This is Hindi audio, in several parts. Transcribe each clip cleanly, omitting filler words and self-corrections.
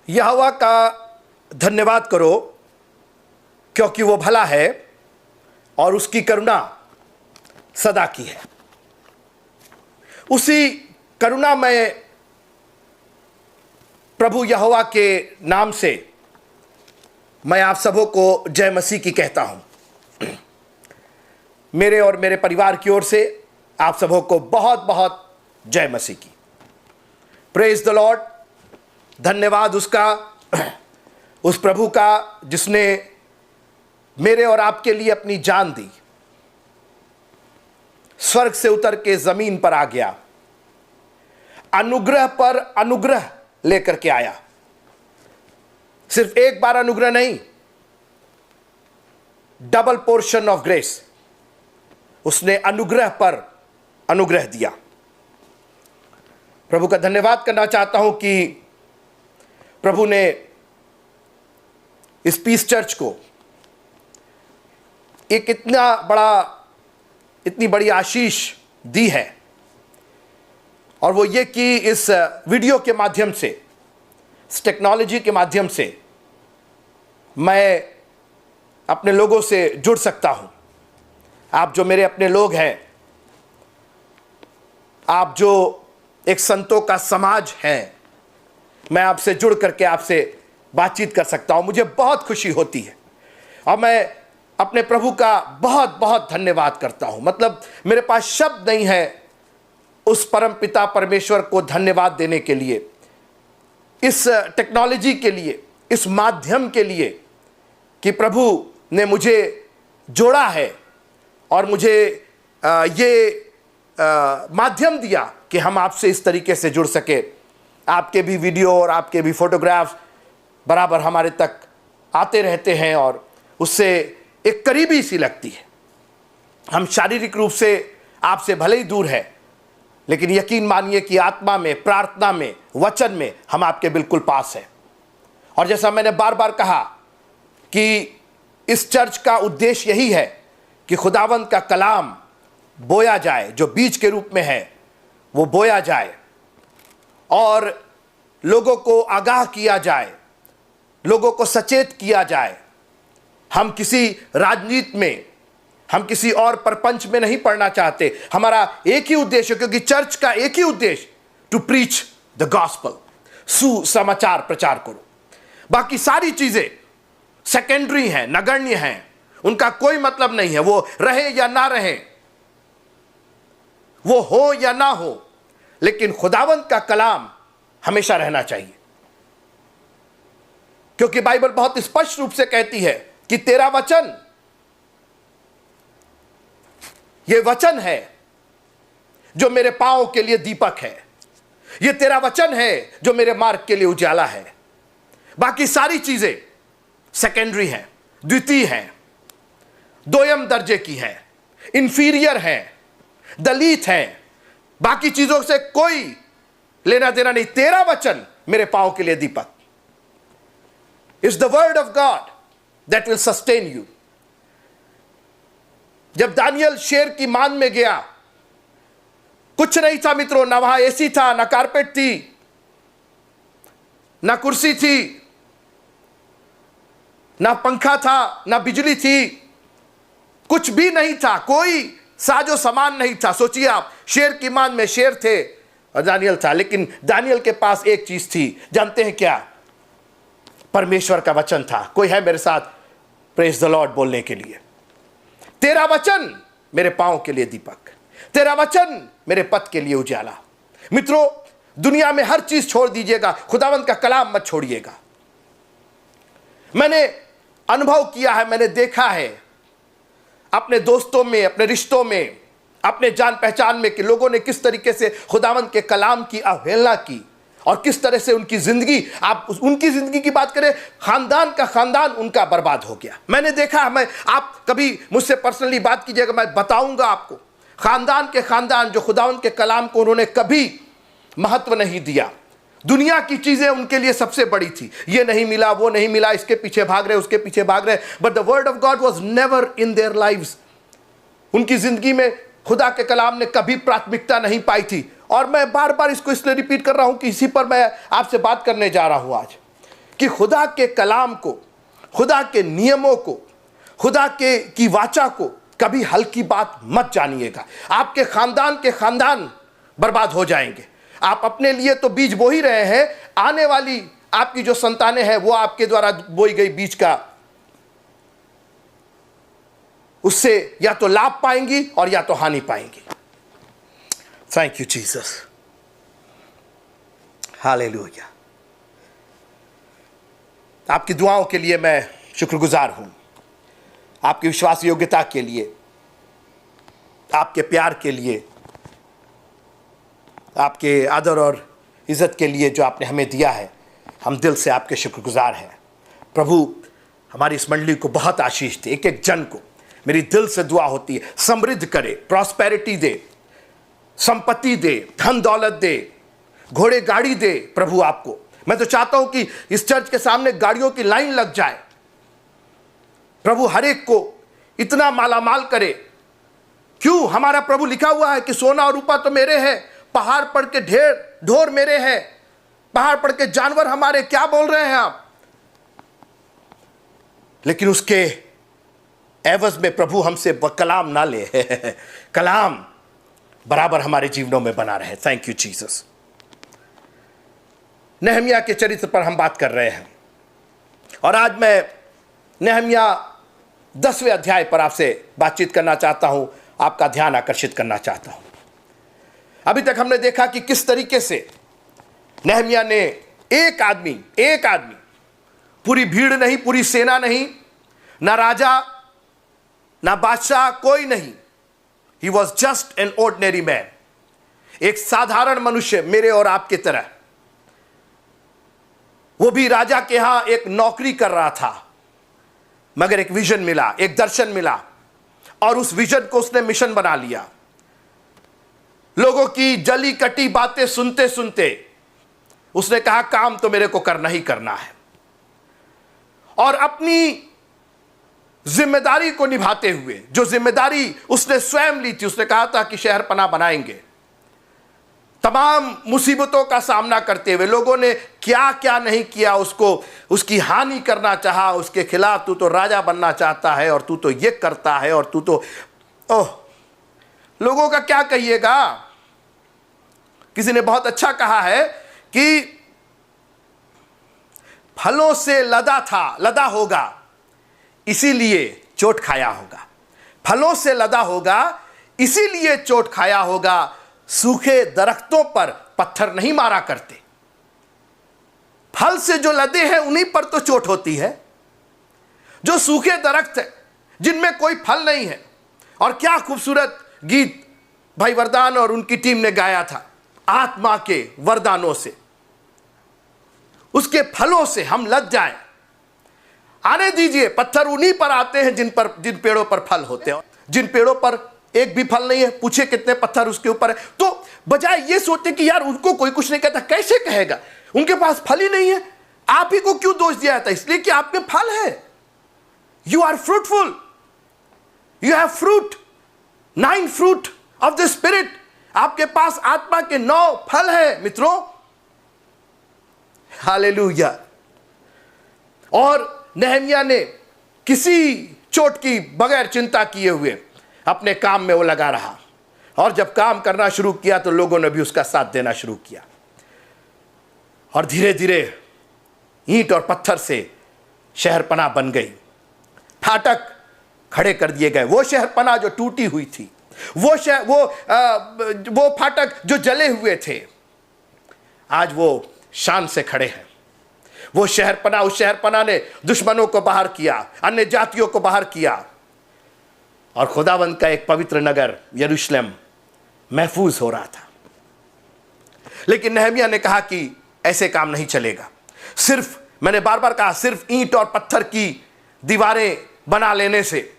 यहोवा का धन्यवाद करो क्योंकि वो भला है और उसकी करुणा सदा की है। उसी करुणामय प्रभु यहोवा के नाम से मैं आप सबों को जय मसीह की कहता हूं। मेरे और मेरे परिवार की ओर से आप सबों को बहुत बहुत जय मसीह की। Praise the Lord. धन्यवाद उसका, उस प्रभु का जिसने मेरे और आपके लिए अपनी जान दी, स्वर्ग से उतर के जमीन पर आ गया, अनुग्रह पर अनुग्रह लेकर के आया। सिर्फ एक बार अनुग्रह नहीं, डबल पोर्शन ऑफ ग्रेस। उसने अनुग्रह पर अनुग्रह दिया। प्रभु का धन्यवाद करना चाहता हूं कि प्रभु ने इस पीस चर्च को एक इतनी बड़ी आशीष दी है, और वो ये कि इस वीडियो के माध्यम से, इस टेक्नोलॉजी के माध्यम से मैं अपने लोगों से जुड़ सकता हूं। आप जो मेरे अपने लोग हैं, आप जो एक संतों का समाज हैं, मैं आपसे जुड़ करके आपसे बातचीत कर सकता हूं। मुझे बहुत खुशी होती है और मैं अपने प्रभु का बहुत बहुत धन्यवाद करता हूं। मतलब मेरे पास शब्द नहीं है उस परम पिता परमेश्वर को धन्यवाद देने के लिए, इस टेक्नोलॉजी के लिए, इस माध्यम के लिए कि प्रभु ने मुझे जोड़ा है और मुझे ये माध्यम दिया कि हम आपसे इस तरीके से जुड़ सके। आपके भी वीडियो और आपके भी फोटोग्राफ्स बराबर हमारे तक आते रहते हैं और उससे एक करीबी सी लगती है। हम शारीरिक रूप से आपसे भले ही दूर हैं, लेकिन यकीन मानिए कि आत्मा में, प्रार्थना में, वचन में हम आपके बिल्कुल पास हैं। और जैसा मैंने बार बार कहा कि इस चर्च का उद्देश्य यही है कि खुदावंद का कलाम बोया जाए, जो बीज के रूप में है वो बोया जाए और लोगों को आगाह किया जाए, लोगों को सचेत किया जाए। हम किसी राजनीति में, हम किसी और परपंच में नहीं पढ़ना चाहते। हमारा एक ही उद्देश्य, क्योंकि चर्च का एक ही उद्देश्य, टू प्रीच द गॉस्पल, सुसमाचार प्रचार करो। बाकी सारी चीजें सेकेंडरी हैं, नगण्य हैं, उनका कोई मतलब नहीं है। वो रहे या ना रहे, वो हो या ना हो, लेकिन खुदावंत का कलाम हमेशा रहना चाहिए। क्योंकि बाइबल बहुत स्पष्ट रूप से कहती है कि तेरा वचन, ये वचन है जो मेरे पांव के लिए दीपक है, ये तेरा वचन है जो मेरे मार्ग के लिए उजाला है। बाकी सारी चीजें सेकेंडरी हैं, द्वितीय हैं, दोयम दर्जे की हैं, इंफीरियर हैं, दलित हैं। बाकी चीजों से कोई लेना देना नहीं। तेरा वचन मेरे पांव के लिए दीपक is the word of God that will sustain you. जब दानियल शेर की मान में गया, कुछ नहीं था मित्रों, ना वहां एसी था, ना कारपेट थी, ना कुर्सी थी, ना पंखा था, ना बिजली थी, कुछ भी नहीं था, कोई साजो सामान नहीं था। सोचिए आप, शेर की मान में शेर थे और दानियल था, लेकिन दानियल के पास एक चीज थी, जानते हैं क्या? परमेश्वर का वचन था। कोई है मेरे साथ प्रेज द लॉर्ड बोलने के लिए? तेरा वचन मेरे पांव के लिए दीपक, तेरा वचन मेरे पथ के लिए उजाला। मित्रों, दुनिया में हर चीज छोड़ दीजिएगा, खुदावंत का कलाम मत छोड़िएगा। मैंने अनुभव किया है, मैंने देखा है अपने दोस्तों में, अपने रिश्तों में, अपने जान पहचान में कि लोगों ने किस तरीके से खुदावंत के कलाम की अवहेलना की और किस तरह से उनकी जिंदगी, आप उनकी जिंदगी की बात करें, खानदान का खानदान उनका बर्बाद हो गया। मैंने देखा, आप कभी मुझसे पर्सनली बात कीजिएगा, मैं बताऊंगा आपको, खानदान के खानदान जो खुदावंत के कलाम को उन्होंने कभी महत्व नहीं दिया। दुनिया की चीजें उनके लिए सबसे बड़ी थी। ये नहीं मिला, वो नहीं मिला, इसके पीछे भाग रहे, उसके पीछे भाग रहे, but the word of God was never in their lives. उनकी जिंदगी में खुदा के कलाम ने कभी प्राथमिकता नहीं पाई थी। और मैं बार बार इसको इसलिए रिपीट कर रहा हूं कि इसी पर मैं आपसे बात करने जा रहा हूं आज, कि खुदा के कलाम को, खुदा के नियमों को, खुदा की वाचा को कभी हल्की बात मत जानिएगा। आपके खानदान के खानदान बर्बाद हो जाएंगे। आप अपने लिए तो बीज बो ही रहे हैं, आने वाली आपकी जो संतानें हैं वो आपके द्वारा बोई गई बीज का, उससे या तो लाभ पाएंगी और या तो हानि पाएंगी। Thank you Jesus, hallelujah. आपकी दुआओं के लिए मैं शुक्रगुजार हूं, आपकी विश्वास योग्यता के लिए, आपके प्यार के लिए, आपके आदर और इज्जत के लिए जो आपने हमें दिया है। हम दिल से आपके शुक्रगुजार हैं। प्रभु हमारी इस मंडली को बहुत आशीष दे, एक एक जन को मेरी दिल से दुआ होती है समृद्ध करे, प्रॉस्पेरिटी दे, संपत्ति दे, धन दौलत दे, घोड़े गाड़ी दे। प्रभु आपको मैं तो चाहता हूं कि इस चर्च के सामने गाड़ियों की लाइन लग जाए। प्रभु हर एक को इतना मालामाल करे। क्यों? हमारा प्रभु लिखा हुआ है कि सोना और रूपा तो मेरे हैं, पहाड़ पर के ढोर मेरे हैं, पहाड़ पर के जानवर हमारे। क्या बोल रहे हैं आप? लेकिन उसके एवज में प्रभु हमसे कलाम ना ले कलाम बराबर हमारे जीवनों में बना रहे। Thank you Jesus. नेहमिया के चरित्र पर हम बात कर रहे हैं और आज मैं नेहमिया 10वें अध्याय पर आपसे बातचीत करना चाहता हूं, आपका ध्यान आकर्षित करना चाहता हूं। अभी तक हमने देखा कि किस तरीके से नेहमिया ने एक आदमी, पूरी भीड़ नहीं, पूरी सेना नहीं, ना राजा ना बादशाह, कोई नहीं, he was just an ordinary man, एक साधारण मनुष्य मेरे और आपके तरह। वो भी राजा के यहां एक नौकरी कर रहा था, मगर एक विजन मिला, एक दर्शन मिला और उस विजन को उसने मिशन बना लिया। लोगों की जली कटी बातें सुनते सुनते उसने कहा काम तो मेरे को करना ही करना है, और अपनी जिम्मेदारी को निभाते हुए, जो जिम्मेदारी उसने स्वयं ली थी, उसने कहा था कि शहर पनाह बनाएंगे। तमाम मुसीबतों का सामना करते हुए लोगों ने क्या क्या नहीं किया, उसको, उसकी हानि करना चाहा, उसके खिलाफ तू तो राजा बनना चाहता है और तू तो ये करता है और तू तो, ओह, लोगों का क्या कहिएगा। किसी ने बहुत अच्छा कहा है कि फलों से लदा होगा इसीलिए चोट खाया होगा। फलों से लदा होगा इसीलिए चोट खाया होगा। सूखे दरख्तों पर पत्थर नहीं मारा करते, फल से जो लदे हैं उन्हीं पर तो चोट होती है। जो सूखे दरख्त है जिनमें कोई फल नहीं है। और क्या खूबसूरत गीत भाई वरदान और उनकी टीम ने गाया था, आत्मा के वरदानों से, उसके फलों से हम लद जाएं। आने दीजिए, पत्थर उन्हीं पर आते हैं जिन पेड़ों पर फल होते हैं। जिन पेड़ों पर एक भी फल नहीं है, पूछे कितने पत्थर उसके ऊपर है। तो बजाय ये सोचते कि यार उनको कोई कुछ नहीं कहता, कैसे कहेगा, उनके पास फल ही नहीं है। आप ही को क्यों दोष दिया जाता है? इसलिए कि आप में फल है। You are fruitful, you have fruit, 9 fruit of the spirit. आपके पास आत्मा के 9 फल है मित्रों। हालेलुया। और नेहमिया ने किसी चोट की बगैर चिंता किए हुए अपने काम में वो लगा रहा, और जब काम करना शुरू किया तो लोगों ने भी उसका साथ देना शुरू किया, और धीरे धीरे ईंट और पत्थर से शहरपनाह बन गई। फाटक खड़े कर दिए गए। वो शहरपनाह जो टूटी हुई थी, वो फाटक जो जले हुए थे, आज वो शान से खड़े हैं। वो शहरपनाह, उस शहरपनाह ने दुश्मनों को बाहर किया, अन्य जातियों को बाहर किया, और खुदावंद का एक पवित्र नगर यरूशलेम महफूज हो रहा था। लेकिन नेहमिया ने कहा कि ऐसे काम नहीं चलेगा। सिर्फ, मैंने बार बार कहा, सिर्फ ईंट और पत्थर की दीवारें बना लेने से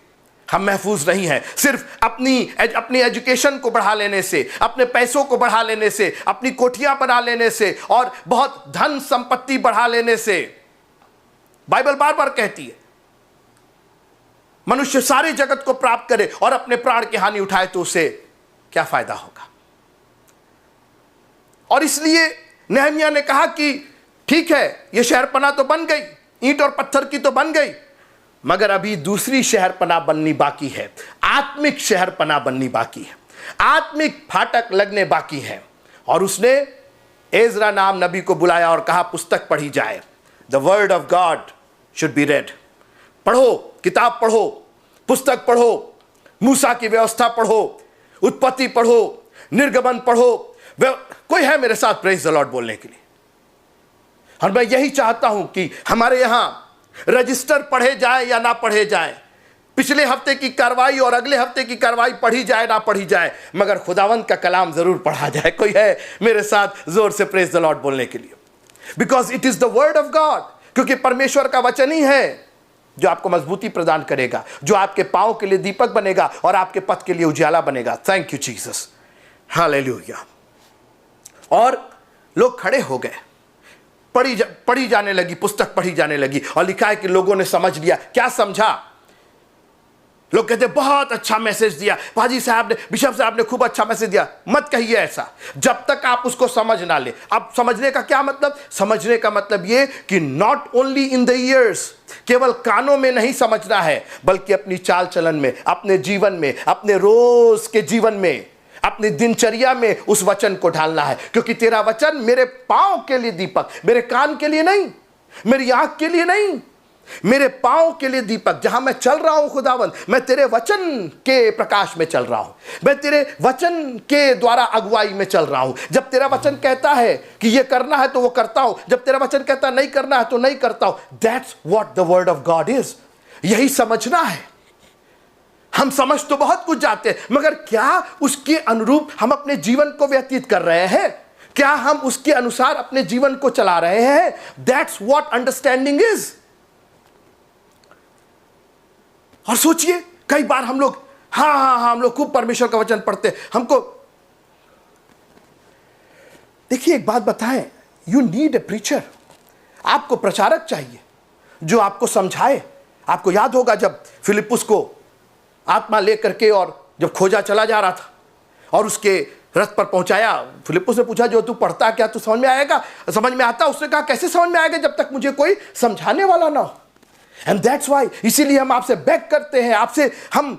हम महफूज नहीं हैं। सिर्फ अपनी एजुकेशन को बढ़ा लेने से, अपने पैसों को बढ़ा लेने से, अपनी कोठियां बना लेने से और बहुत धन संपत्ति बढ़ा लेने से, बाइबल बार बार कहती है मनुष्य सारे जगत को प्राप्त करे और अपने प्राण की हानि उठाए तो उसे क्या फायदा होगा। और इसलिए नेहमिया ने कहा कि ठीक है, ये शहरपनाह तो बन गई, ईंट और पत्थर की तो बन गई, मगर अभी दूसरी शहरपनाह बननी बाकी है। आत्मिक शहरपनाह बननी बाकी है, आत्मिक फाटक लगने बाकी है। और उसने एजरा नाम नबी को बुलाया और कहा पुस्तक पढ़ी जाए। The word of God should be red. पढ़ो, किताब पढ़ो, पुस्तक पढ़ो, मूसा की व्यवस्था पढ़ो, उत्पत्ति पढ़ो, निर्गमन पढ़ो। कोई है मेरे साथ प्रेज द लॉर्ड बोलने के लिए? और मैं यही चाहता हूं कि हमारे यहां रजिस्टर पढ़े जाए या ना पढ़े जाए, पिछले हफ्ते की कार्रवाई और अगले हफ्ते की कार्रवाई पढ़ी जाए ना पढ़ी जाए, मगर खुदावंद का कलाम जरूर पढ़ा जाए। कोई है मेरे साथ जोर से प्रेज द लॉर्ड बोलने के लिए? Because it is the word of God, क्योंकि परमेश्वर का वचन ही है जो आपको मजबूती प्रदान करेगा, जो आपके पांव के लिए दीपक बनेगा और आपके पथ के लिए उजाला बनेगा। Thank you Jesus, hallelujah. और लोग खड़े हो गए, पढ़ी जाने लगी, पुस्तक पढ़ी जाने लगी, और लिखा है कि लोगों ने समझ लिया। क्या समझा? लोग कहते बहुत अच्छा मैसेज दिया पाजी साहब ने, बिशप साहब ने खूब अच्छा मैसेज दिया। मत कहिए ऐसा जब तक आप उसको समझ ना ले। अब समझने का क्या मतलब? समझने का मतलब ये कि not only in the years, केवल कानों में नहीं समझना है, बल्कि अपनी चाल चलन में, अपने जीवन में, अपने रोज के जीवन में, अपनी दिनचर्या में उस वचन को ढालना है। क्योंकि तेरा वचन मेरे पांव के लिए दीपक, मेरे कान के लिए नहीं, मेरी आंख के लिए नहीं, मेरे पांव के लिए दीपक। जहां मैं चल रहा हूं खुदावंद, मैं तेरे वचन के प्रकाश में चल रहा हूं, मैं तेरे वचन के द्वारा अगुवाई में चल रहा हूं। जब तेरा वचन कहता है कि ये करना है तो वो करता हूं, जब तेरा वचन कहता है नहीं करना है तो नहीं करता हूं। That's what the word of God is. यही समझना है। हम समझ तो बहुत कुछ जाते हैं, मगर क्या उसके अनुरूप हम अपने जीवन को व्यतीत कर रहे हैं? क्या हम उसके अनुसार अपने जीवन को चला रहे हैं? That's what understanding is. और सोचिए, कई बार हम लोग हाँ हम लोग खूब परमेश्वर का वचन पढ़ते हैं। हमको देखिए, एक बात बताएं, यू नीड ए प्रीचर। आपको प्रचारक चाहिए जो आपको समझाए। आपको याद होगा जब फिलिप्पुस को आत्मा लेकर के और जब खोजा चला जा रहा था और उसके रथ पर पहुंचाया, फिलिप्पुस ने पूछा जो तू पढ़ता क्या तू समझ में आएगा? समझ में आता? उसने कहा कैसे समझ में आएगा जब तक मुझे कोई समझाने वाला ना हो। एंड दैट्स वाई, इसीलिए हम आपसे बेग करते हैं, आपसे हम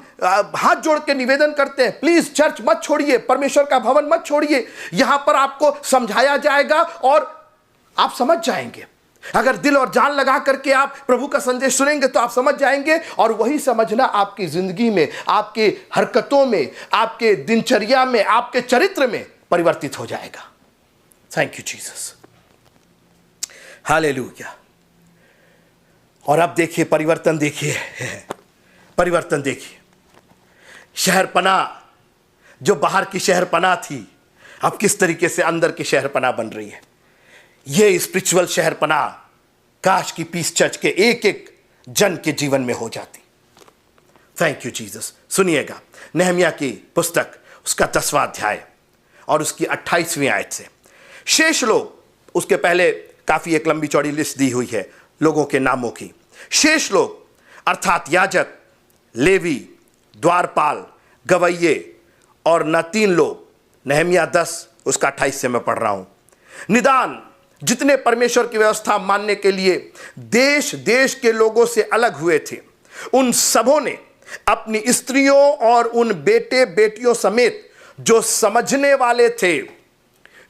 हाथ जोड़ के निवेदन करते हैं, प्लीज चर्च मत छोड़िए, परमेश्वर का भवन मत छोड़िए। यहां पर आपको समझाया जाएगा और आप समझ जाएंगे। अगर दिल और जान लगा करके आप प्रभु का संदेश सुनेंगे तो आप समझ जाएंगे, और वही समझना आपकी जिंदगी में, आपके हरकतों में, आपके दिनचर्या में, आपके चरित्र में परिवर्तित हो जाएगा। Thank you Jesus, hallelujah. और अब देखिए, परिवर्तन देखिए, परिवर्तन देखिए। शहरपनाह जो बाहर की शहरपनाह थी, अब किस तरीके से अंदर की शहरपनाह बन रही है। ये स्पिरिचुअल शहरपनाह काश की पीस चर्च के एक एक जन के जीवन में हो जाती। Thank you Jesus. सुनिएगा नहम्याह की पुस्तक, उसका 10वां अध्याय और उसकी 28वीं आयत से। शेष लोग, उसके पहले काफी एक लंबी चौड़ी लिस्ट दी हुई है लोगों के नामों की। शेष लोग अर्थात याजक, लेवी, द्वारपाल, गवैये और न 3 लोग, नहम्याह 10 उसका 28 से मैं पढ़ रहा हूं, निदान जितने परमेश्वर की व्यवस्था मानने के लिए देश देश के लोगों से अलग हुए थे, उन सबों ने अपनी स्त्रियों और उन बेटे बेटियों समेत जो समझने वाले थे,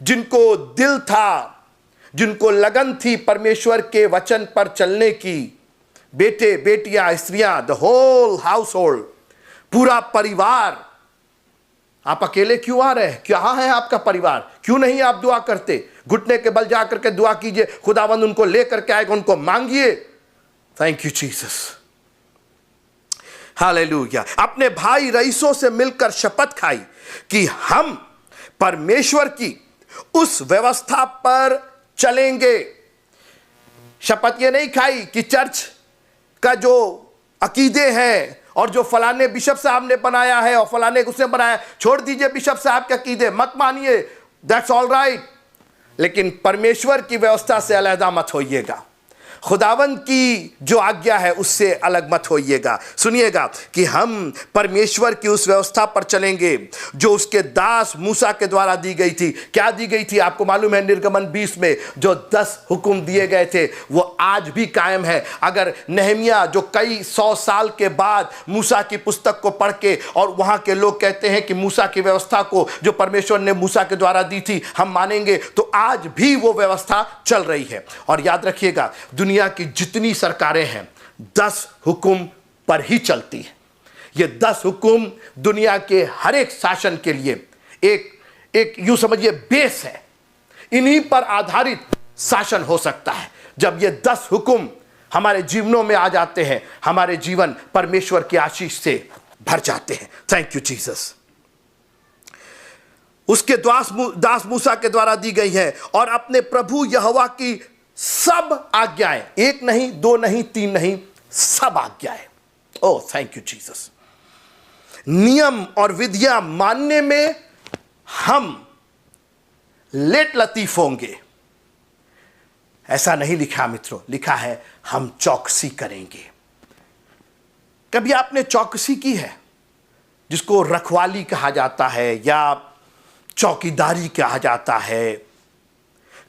जिनको दिल था, जिनको लगन थी परमेश्वर के वचन पर चलने की, बेटे बेटियां, स्त्रियां, द होल हाउस होल्ड, पूरा परिवार। आप अकेले क्यों आ रहे हैं? क्या है आपका परिवार? क्यों नहीं आप दुआ करते? घुटने के बल जाकर के दुआ कीजिए, खुदावंद उनको लेकर के आएगा, उनको मांगिए। Thank you Jesus, hallelujah. अपने भाई रईसों से मिलकर शपथ खाई कि हम परमेश्वर की उस व्यवस्था पर चलेंगे। शपथ ये नहीं खाई कि चर्च का जो अकीदे हैं और जो फलाने बिशप साहब ने बनाया है और फलाने उसने बनाया, छोड़ दीजिए बिशप साहब के अकीदे, मत मानिए, दैट्स ऑल राइट, लेकिन परमेश्वर की व्यवस्था से अलहदा मत होइएगा। खुदावंद की जो आज्ञा है उससे अलग मत होइएगा। सुनिएगा कि हम परमेश्वर की उस व्यवस्था पर चलेंगे जो उसके दास मूसा के द्वारा दी गई थी। क्या दी गई थी आपको मालूम है? निर्गमन 20 में जो 10 हुक्म दिए गए थे वो आज भी कायम है। अगर नेहमिया जो कई 100 साल के बाद मूसा की पुस्तक को पढ़ के, और वहां के लोग कहते हैं कि मूसा की व्यवस्था को जो परमेश्वर ने मूसा के द्वारा दी थी हम मानेंगे, तो आज भी वो व्यवस्था चल रही है। और याद रखिएगा, दुनिया की जितनी सरकारें हैं 10 हुक्म पर ही चलती है। ये 10 हुक्म दुनिया के हर एक शासन के लिए एक यूं समझिए बेस है। इन्हीं पर आधारित शासन हो सकता है। जब ये 10 हुक्म हमारे जीवनों में आ जाते हैं, हमारे जीवन परमेश्वर की आशीष से भर जाते हैं। Thank you Jesus. उसके दास मूसा के द्वारा दी गई है और अपने प्रभु यहोवा की सब आज्ञाएं, एक नहीं, दो नहीं, तीन नहीं, सब आज्ञाएं। Oh thank you Jesus. नियम और विधियां मानने में हम लेट लतीफ होंगे, ऐसा नहीं लिखा मित्रों, लिखा है हम चौकसी करेंगे। कभी आपने चौकसी की है, जिसको रखवाली कहा जाता है या चौकीदारी कहा जाता है?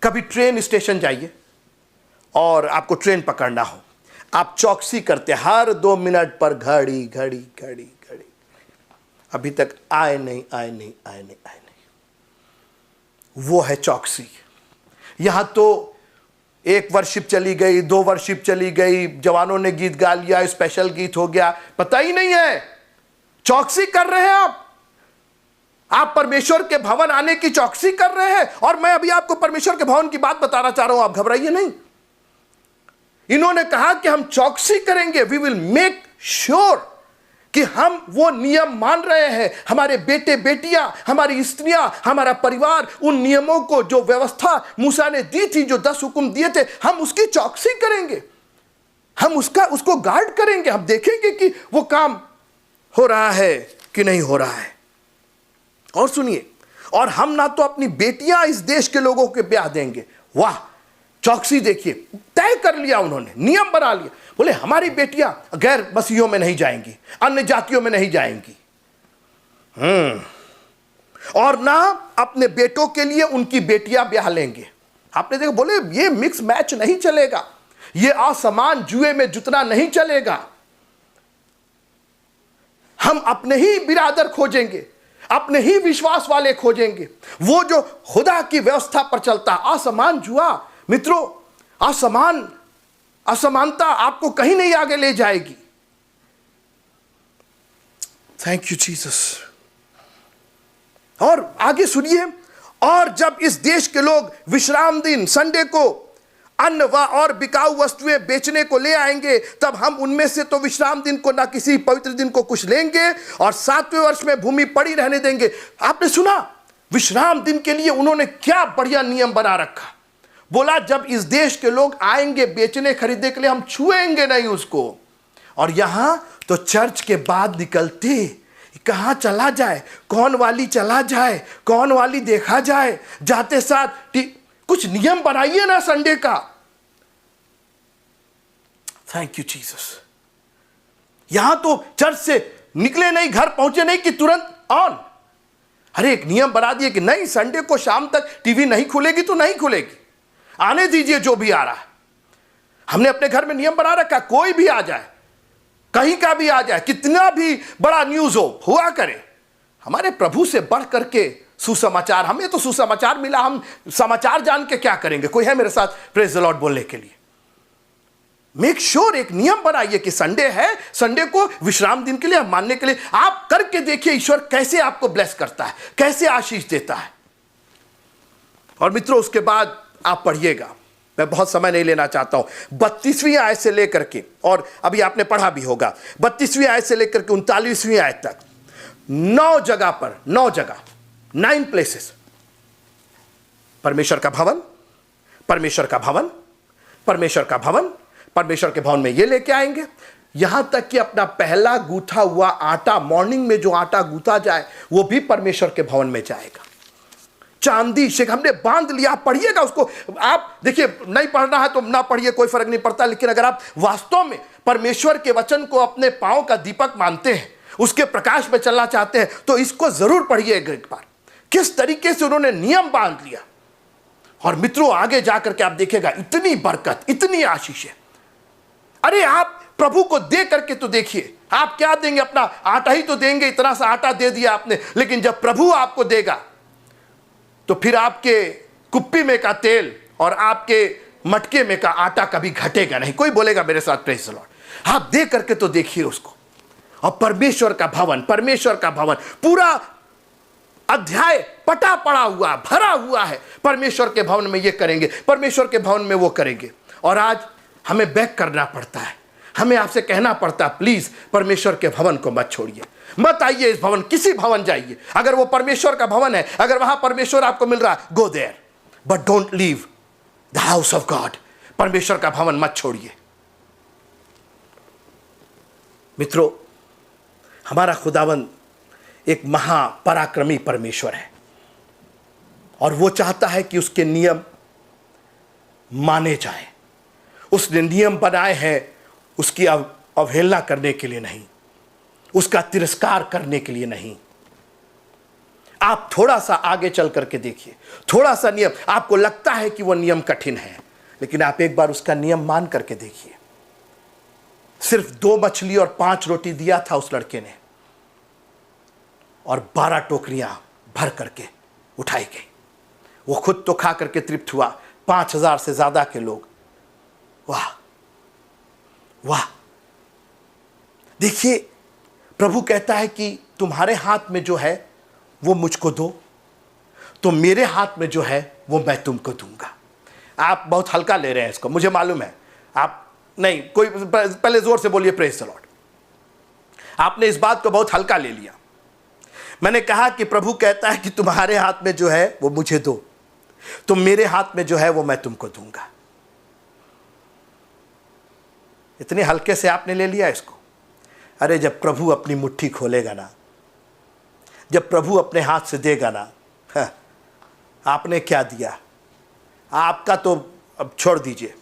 कभी ट्रेन स्टेशन जाइए और आपको ट्रेन पकड़ना हो, आप चौकसी करते, हर 2 मिनट पर घड़ी घड़ी घड़ी घड़ी, अभी तक आए नहीं, आए नहीं, आए नहीं, आए नहीं। वो है चौकसी। यहां तो 1 वर्शिप चली गई, 2 वर्शिप चली गई, जवानों ने गीत गा लिया, स्पेशल गीत हो गया, पता ही नहीं है। चौकसी कर रहे हैं आप परमेश्वर के भवन आने की चौकसी कर रहे हैं। और मैं अभी आपको परमेश्वर के भवन की बात बताना चाह रहा हूं, आप घबराइए नहीं। इन्होंने कहा कि हम चौकसी करेंगे, वी विल मेक श्योर कि हम वो नियम मान रहे हैं। हमारे बेटे बेटियां, हमारी स्त्रियां, हमारा परिवार उन नियमों को, जो व्यवस्था मूसा ने दी थी, जो 10 हुक्म दिए थे, हम उसकी चौकसी करेंगे, हम उसको गार्ड करेंगे, हम देखेंगे कि वो काम हो रहा है कि नहीं हो रहा है। और सुनिए, और हम ना तो अपनी बेटियां इस देश के लोगों के ब्याह देंगे। वाह, चौकसी देखिए, तय कर लिया उन्होंने, नियम बना लिया। बोले हमारी बेटियां गैर मसीहियों में नहीं जाएंगी, अन्य जातियों में नहीं जाएंगी, और ना अपने बेटों के लिए उनकी बेटियां ब्याह लेंगे। आपने देखा, बोले ये मिक्स मैच नहीं चलेगा, ये असमान जुए में जुतना नहीं चलेगा। हम अपने ही बिरादर खोजेंगे, अपने ही विश्वास वाले खोजेंगे, वो जो खुदा की व्यवस्था पर चलता। असमान जुआ मित्रों, असमानता आपको कहीं नहीं आगे ले जाएगी। Thank you Jesus. और आगे सुनिए, और जब इस देश के लोग विश्राम दिन संडे को अन्न व और बिकाऊ वस्तुएं बेचने को ले आएंगे, तब हम उनमें से तो विश्राम दिन को ना किसी पवित्र दिन को कुछ लेंगे, और 7वें वर्ष में भूमि पड़ी रहने देंगे। आपने सुना, विश्राम दिन के लिए उन्होंने क्या बढ़िया नियम बना रखा। बोला जब इस देश के लोग आएंगे बेचने खरीदने के लिए, हम छुएंगे नहीं उसको। और यहां तो चर्च के बाद निकलते कहां चला जाए, कौन वाली चला जाए, कौन वाली देखा जाए, जाते साथ कुछ नियम बनाइए ना संडे का। Thank you Jesus. यहां तो चर्च से निकले नहीं, घर पहुंचे नहीं कि तुरंत ऑन। अरे एक नियम बना दिए कि नहीं, संडे को शाम तक टीवी नहीं खुलेगी तो नहीं खुलेगी, आने दीजिए जो भी आ रहा है। हमने अपने घर में नियम बना रखा, कोई भी आ जाए, कहीं का भी आ जाए, कितना भी बड़ा न्यूज हुआ करे, हमारे प्रभु से बढ़ करके सुसमाचार। हमें तो सुसमाचार मिला, हम समाचार जान के क्या करेंगे। कोई है मेरे साथ प्रेज द लॉर्ड बोलने के लिए? मेक श्योर एक नियम बनाइए कि संडे है, संडे को विश्राम दिन के लिए मानने के लिए आप करके देखिए ईश्वर कैसे आपको ब्लेस करता है, कैसे आशीष देता है। और मित्रों उसके बाद आप पढ़िएगा, मैं बहुत समय नहीं लेना चाहता हूं, 32वीं आयत से लेकर के, और अभी आपने पढ़ा भी होगा, 32वीं आयत से लेकर के 39वीं आयत तक 9 जगह पर, 9 जगह, 9 प्लेसेस, परमेश्वर का भवन, परमेश्वर का भवन, परमेश्वर का भवन, परमेश्वर के भवन में ये लेके आएंगे। यहां तक कि अपना पहला गूथा हुआ आटा, मॉर्निंग में जो आटा गूथा जाए वो भी परमेश्वर के भवन में जाएगा। चांदी से हमने बांध लिया। आप पढ़िएगा उसको, आप देखिए, नहीं पढ़ना है तो ना पढ़िए, कोई फर्क नहीं पड़ता, लेकिन अगर आप वास्तव में परमेश्वर के वचन को अपने पांव का दीपक मानते हैं, उसके प्रकाश में चलना चाहते हैं, तो इसको जरूर पढ़िएगा एक बार, किस तरीके से उन्होंने नियम बांध लिया। और मित्रों, आगे जाकर के आप देखिएगा इतनी बरकत, इतनी आशीष है। अरे आप प्रभु को दे करके तो देखिए, आप क्या देंगे? अपना आटा ही तो देंगे, इतना सा आटा दे दिया आपने, लेकिन जब प्रभु आपको देगा तो फिर आपके कुप्पी में का तेल और आपके मटके में का आटा कभी घटेगा नहीं। कोई बोलेगा मेरे साथ प्रेज़ द लॉर्ड। आप दे करके तो देखिए उसको। और परमेश्वर का भवन, परमेश्वर का भवन, पूरा अध्याय पटा पड़ा हुआ, भरा हुआ है। परमेश्वर के भवन में ये करेंगे, परमेश्वर के भवन में वो करेंगे। और आज हमें बैक करना पड़ता है, हमें आपसे कहना पड़ता है, प्लीज परमेश्वर के भवन को मत छोड़िए, मत आइए इस भवन, किसी भवन जाइए। अगर वो परमेश्वर का भवन है, अगर वहां परमेश्वर आपको मिल रहा है, go there, but don't leave the house of God. परमेश्वर का भवन मत छोड़िए। मित्रों, हमारा खुदावंद एक महापराक्रमी परमेश्वर है और वो चाहता है कि उसके नियम माने जाएं। उसने नियम बनाए हैं उसकी अवहेलना करने के लिए नहीं, उसका तिरस्कार करने के लिए नहीं। आप थोड़ा सा आगे चल करके देखिए, थोड़ा सा नियम, आपको लगता है कि वो नियम कठिन है, लेकिन आप एक बार उसका नियम मान करके देखिए। सिर्फ 2 मछली और 5 रोटी दिया था उस लड़के ने, और 12 टोकरियां भर करके उठाई गई। वो खुद तो खा करके तृप्त हुआ, 5000 से ज्यादा के लोग। वाह वाह! देखिए, प्रभु कहता है कि तुम्हारे हाथ में जो है वो मुझको दो, तो मेरे हाथ में जो है वो मैं तुमको दूंगा। आप बहुत हल्का ले रहे हैं इसको, मुझे मालूम है। आप नहीं, कोई पहले जोर से बोलिए प्रेज़ द लॉर्ड। आपने इस बात को बहुत हल्का ले लिया। मैंने कहा कि प्रभु कहता है कि तुम्हारे हाथ में जो है वो मुझे दो, तो मेरे हाथ में जो है वो मैं तुमको दूंगा। इतने हल्के से आपने ले लिया इसको। अरे जब प्रभु अपनी मुट्ठी खोलेगा ना, जब प्रभु अपने हाथ से देगा ना, आपने क्या दिया आपका तो अब छोड़ दीजिए,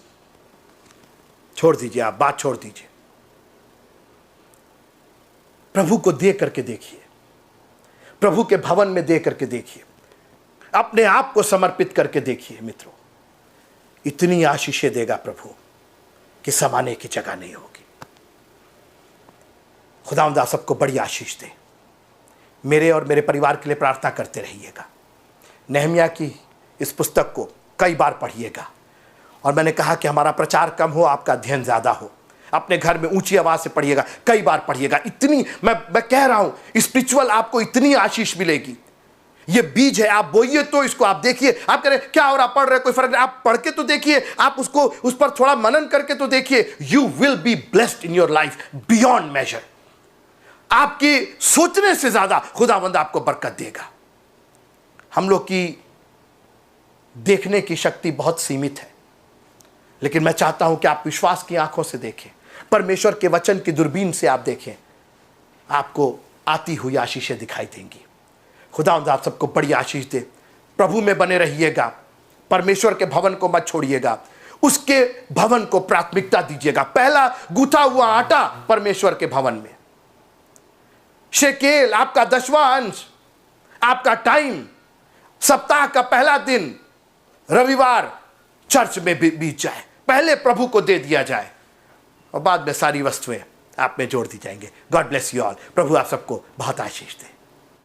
छोड़ दीजिए, आप बात छोड़ दीजिए। प्रभु को दे करके देखिए, प्रभु के भवन में दे करके देखिए, अपने आप को समर्पित करके देखिए। मित्रों, इतनी आशीषें देगा प्रभु कि समाने की जगह नहीं होगी। खुदावंद आप सबको बड़ी आशीष दे। मेरे और मेरे परिवार के लिए प्रार्थना करते रहिएगा। नहम्याह की इस पुस्तक को कई बार पढ़िएगा। और मैंने कहा कि हमारा प्रचार कम हो, आपका अध्ययन ज़्यादा हो। अपने घर में ऊंची आवाज़ से पढ़िएगा, कई बार पढ़िएगा। इतनी मैं कह रहा हूँ, स्पिरिचुअल आपको इतनी आशीष मिलेगी। ये बीज है, आप बोइए तो इसको आप देखिए। आप कह रहे क्या हो रहा, पढ़ रहे, कोई फर्क नहीं, आप पढ़ के तो देखिए, आप उसको उस पर थोड़ा मनन करके तो देखिए। You will be blessed in your life beyond measure. आपकी सोचने से ज्यादा खुदावंद आपको बरकत देगा। हम लोग की देखने की शक्ति बहुत सीमित है, लेकिन मैं चाहता हूं कि आप विश्वास की आंखों से देखें, परमेश्वर के वचन की दूरबीन से आप देखें, आपको आती हुई आशीषें दिखाई देंगी। खुदावंद आप सबको बड़ी आशीष दे। प्रभु में बने रहिएगा, परमेश्वर के भवन को मत छोड़िएगा, उसके भवन को प्राथमिकता दीजिएगा। पहला गूथा हुआ आटा परमेश्वर के भवन में, शेकेल आपका 10वां अंश, आपका टाइम, सप्ताह का पहला दिन रविवार चर्च में बीत जाए, पहले प्रभु को दे दिया जाए और बाद में सारी वस्तुएं आप में जोड़ दी जाएंगे। God bless you all. प्रभु आप सबको बहुत आशीष दे।